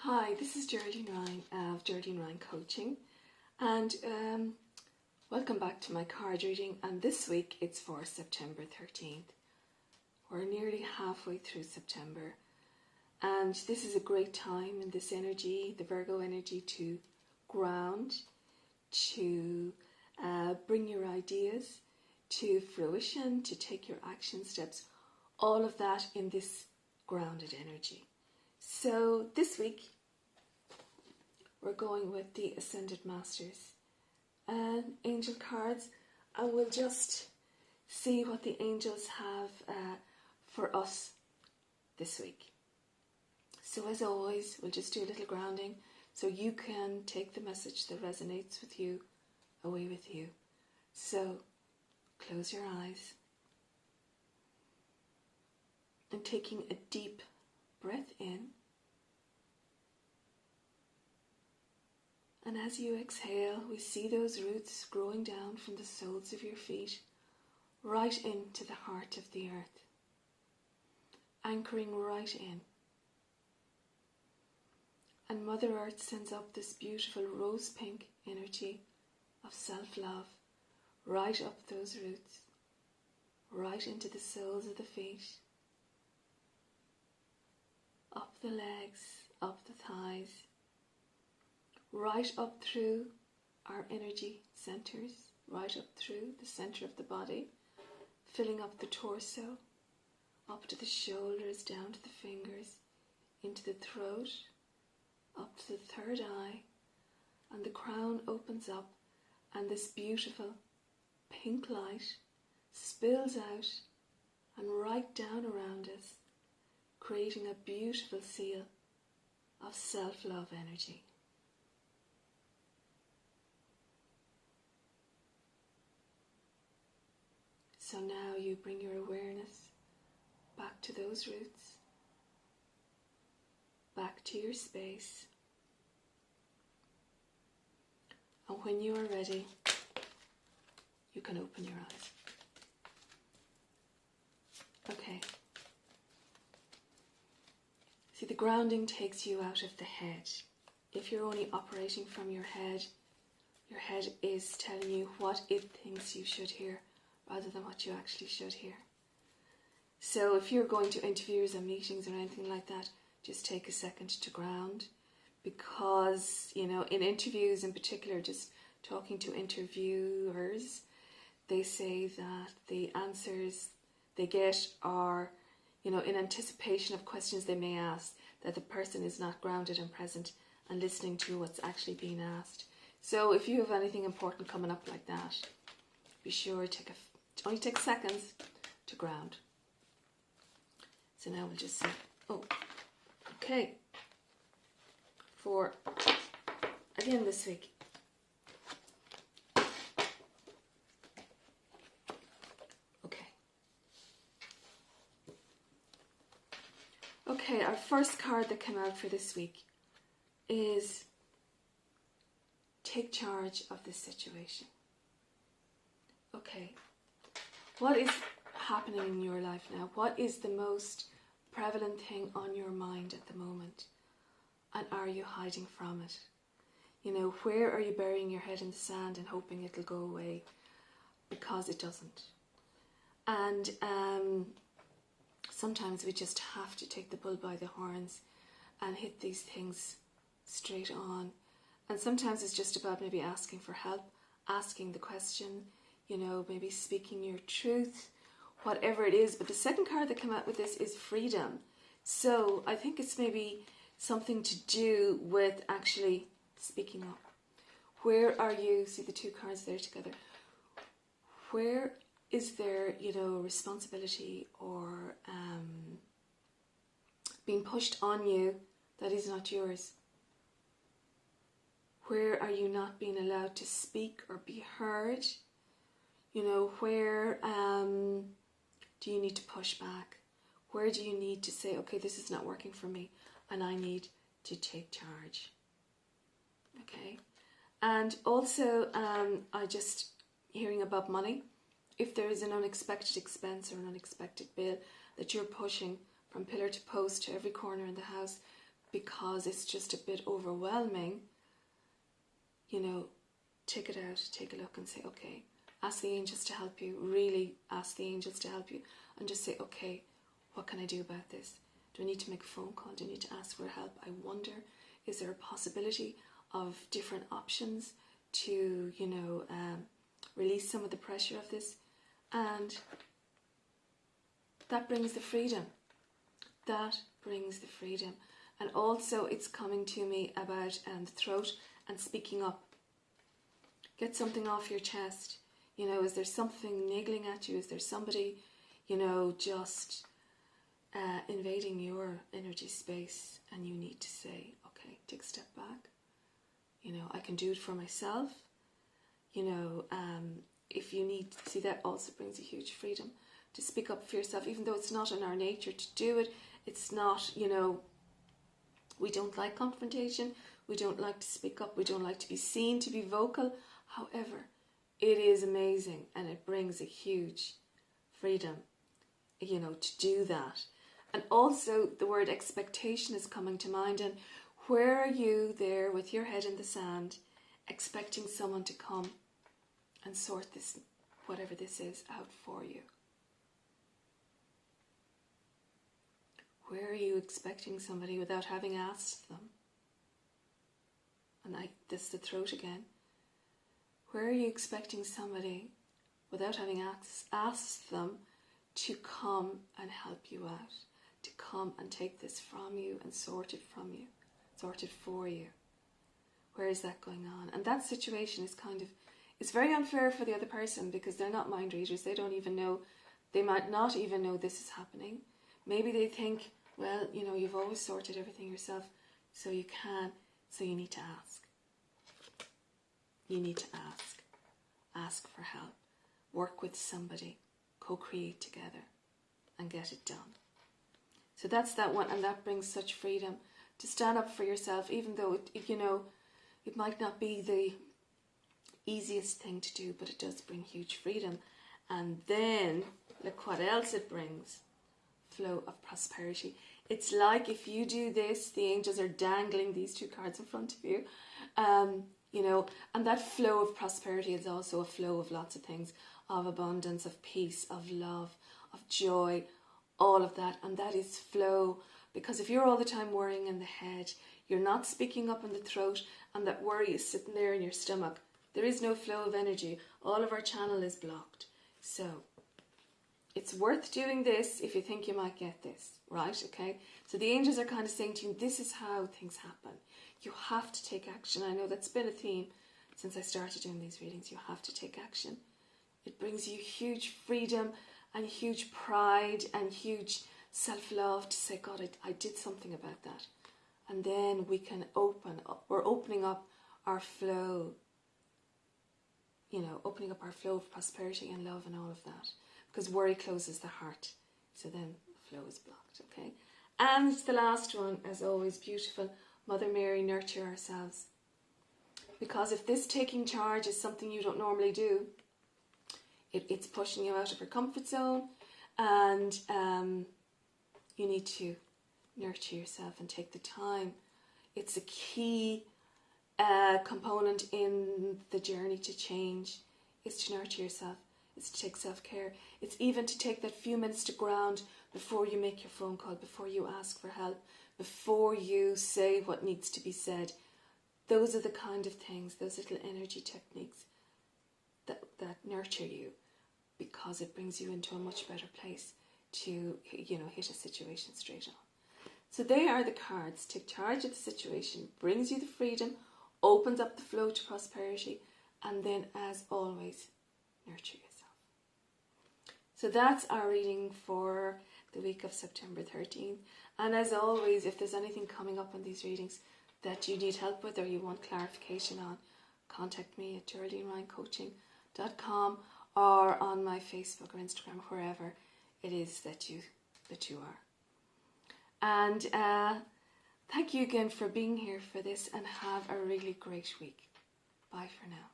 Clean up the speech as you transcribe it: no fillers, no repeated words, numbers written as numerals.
Hi, this is Geraldine Ryan of Geraldine Ryan Coaching, and welcome back to my card reading. And this week it's for September 13th. We're nearly halfway through September, and this is a great time in this energy, the Virgo energy, to ground, to bring your ideas to fruition, to take your action steps, all of that in this grounded energy. So this week we're going with the Ascended Masters and angel cards, and we'll just see what the angels have for us this week. So as always, we'll just do a little grounding so you can take the message that resonates with you away with you. So close your eyes and taking a deep breath in. And as you exhale, we see those roots growing down from the soles of your feet right into the heart of the earth, anchoring right in. And Mother Earth sends up this beautiful rose pink energy of self-love right up those roots, right into the soles of the feet, up the legs, up the thighs, right up through our energy centers, right up through the center of the body, filling up the torso, up to the shoulders, down to the fingers, into the throat, up to the third eye, and the crown opens up, and this beautiful pink light spills out and right down around us, creating a beautiful seal of self-love energy. So now you bring your awareness back to those roots, back to your space. And when you are ready, you can open your eyes. Okay. See, the grounding takes you out of the head. If you're only operating from your head is telling you what it thinks you should hear, rather than what you actually should hear. So if you're going to interviews and meetings or anything like that, just take a second to ground, because, you know, in interviews in particular, just talking to interviewers, they say that the answers they get are, you know, in anticipation of questions they may ask, that the person is not grounded and present and listening to what's actually being asked. So if you have anything important coming up like that, be sure to only take seconds to ground. So now we'll just say, okay, for again this week. Okay, our first card that came out for this week is take charge of this situation. Okay, what is happening in your life now? What is the most prevalent thing on your mind at the moment? And are you hiding from it? You know, where are you burying your head in the sand and hoping it'll go away? Because it doesn't. And sometimes we just have to take the bull by the horns and hit these things straight on. And sometimes it's just about maybe asking for help, asking the question, you know, maybe speaking your truth, whatever it is. But the second card that came out with this is freedom. So I think it's maybe something to do with actually speaking up. Where are you? See the two cards there together. Where is there, you know, responsibility or being pushed on you that is not yours? Where are you not being allowed to speak or be heard? You know, where do you need to push back? Where do you need to say, okay, this is not working for me and I need to take charge? Okay. And also, I just hearing about money. If there is an unexpected expense or an unexpected bill that you're pushing from pillar to post to every corner in the house, because it's just a bit overwhelming, you know, take it out, take a look and say, okay, ask the angels to help you, really ask the angels to help you, and just say, okay, what can I do about this? Do I need to make a phone call? Do I need to ask for help? I wonder, is there a possibility of different options to, you know, release some of the pressure of this? And that brings the freedom. That brings the freedom. And also it's coming to me about the throat and speaking up. Get something off your chest. You know, is there something niggling at you? Is there somebody, you know, just invading your energy space, and you need to say, okay, take a step back. You know, I can do it for myself. You know, if you need to see, that also brings a huge freedom to speak up for yourself, even though it's not in our nature to do it. It's not, you know, we don't like confrontation. We don't like to speak up. We don't like to be seen, to be vocal. However, it is amazing, and it brings a huge freedom, you know, to do that. And also the word expectation is coming to mind. And where are you there with your head in the sand, expecting someone to come and sort this, whatever this is, out for you? Where are you expecting somebody without having asked them? And this is the throat again. Where are you expecting somebody without having asked them to come and help you out? To come and take this from you and sort it from you, sort it for you? Where is that going on? And that situation is it's very unfair for the other person, because they're not mind readers. They don't even know, they might not even know this is happening. Maybe they think, well, you know, you've always sorted everything yourself, so you can, so you need to ask. You need to ask. Ask for help. Work with somebody. Co-create together and get it done. So that's that one, and that brings such freedom to stand up for yourself, even though, you know, it might not be the easiest thing to do, but it does bring huge freedom. And then, look what else it brings. Flow of prosperity. It's like if you do this, the angels are dangling these two cards in front of you. You know, and that flow of prosperity is also a flow of lots of things, of abundance, of peace, of love, of joy, all of that. And that is flow, because if you're all the time worrying in the head, you're not speaking up in the throat, and that worry is sitting there in your stomach, there is no flow of energy. All of our channel is blocked. So it's worth doing this if you think you might get this, right? Okay. So the angels are kind of saying to you, this is how things happen. You have to take action. I know that's been a theme since I started doing these readings. You have to take action. It brings you huge freedom and huge pride and huge self-love to say, God, I did something about that. And then we can open up. We're opening up our flow, you know, opening up our flow of prosperity and love and all of that. Because worry closes the heart. So then the flow is blocked, okay? And the last one, as always, beautiful. Mother Mary, nurture ourselves. Because if this taking charge is something you don't normally do, it's pushing you out of your comfort zone, and you need to nurture yourself and take the time. It's a key component in the journey to change, is to nurture yourself. It's to take self-care. It's even to take that few minutes to ground before you make your phone call, before you ask for help, before you say what needs to be said. Those are the kind of things, those little energy techniques that nurture you, because it brings you into a much better place to, you know, hit a situation straight on. So they are the cards. Take charge of the situation, brings you the freedom, opens up the flow to prosperity, and then, as always, nurture yourself. So that's our reading for the week of September 13th. And as always, if there's anything coming up on these readings that you need help with or you want clarification on, contact me at GeraldineRyanCoaching.com or on my Facebook or Instagram, wherever it is that you are. And thank you again for being here for this, and have a really great week. Bye for now.